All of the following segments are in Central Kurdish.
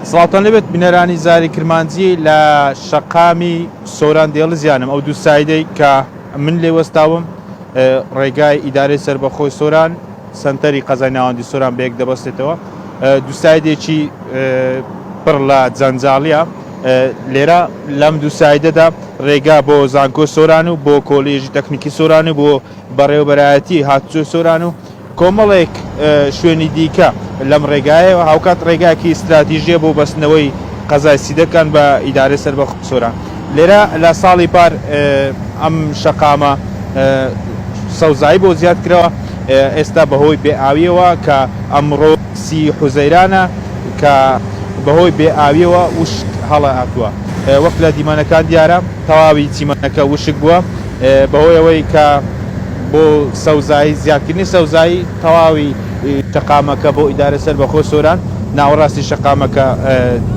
سڵاتان لەبێت بنەرانی زاری کرمانجی لە شەقامی سۆران دێڵزیانم ئەو دوو سایدەی کە من لێ وەستاوم ڕێگای ئیدارەی سەربەخۆی سۆران سنتەری قەزای ناوەندی سۆران بەیەک دەبەستێتەوە دوو سایدێکی پڕ لە جەنجاڵیە لێرە لەم دوو سایدەدا ڕێگا بۆ زانکۆ سۆران و بۆ کۆلێژی تەکنیکی سۆران و بۆ بەڕێوەبەرایەتی هاتوچۆ سۆران و کۆمەڵێک شوێنی دیکە لەم ڕێگایەوە هاوکات ڕێگاکی استراتیژیە بۆ بەستنەوەی قەزای سیدەکان بە ئیدارەی سەربەخۆی سۆران لێرە لە ساڵی پار ئەم شەقامە سەوزایی بۆ زیاد کرەوە ئێستا بەهۆی بێئاویەوە کە ئەمڕۆ سی حوزەیرانە کە بەهۆی بێئاویەوە وشک هەڵە هاتووە وەک لە دیمەنەکان دیارە تەواوی چیمەنەکە وشک بووە بەهۆی ئەوەی کە بۆ سەوزایی زیادکردنی سەوزایی تەواوی شەقامەکە بۆ ئیدارەی سەربەخۆی سۆران ناوەڕاستی شەقامەکە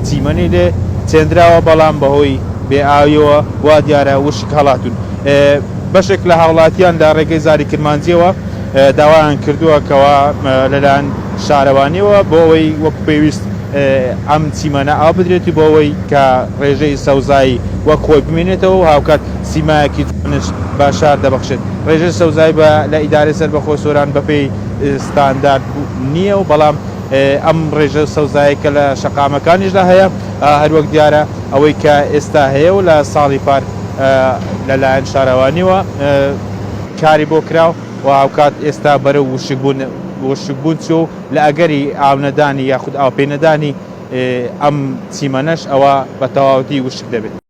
چیمەنی لێ چێندراوە بەڵام بەهۆی بێئاویەوە وا دیارە وشک هەڵاتون بەشێک لە هاوڵاتیان لە ڕێگەی زاری کرمانجیەوە داوایان کردووە کەوا لەلایەن شارەوانیەوە بۆ ئەوەی وەک پێویست ئەم چیمەنە ئاو بدرێتی بۆ ئەوەی کە ڕێژەی سەوزایی وەک خۆی بمێنێتەوە و هاوکات سیمایەکی توانش باشار دەبەخشێت ڕێژەی سەوزایی بە لە ئیدارەی سەربەخۆی سۆران بەپێی ستاندارد نییە و بەڵام ئەم ڕێژە سەوزایی کە لە شەقامەکانیشدا هەیە هەروەک دیارە ئەوەی کە ئێستا هەیە و لە ساڵی پار لەلایەن شارەوانیەوە کاری بۆ کراو و هاوکات ئێستا بەرەو وشکبوون چۆ لە ئەگەری ئاونەدانی یاخود ئاوپێنەدانی ئەم چیمەنەش ئەوە بە تەواوەتی وشک دەبێت.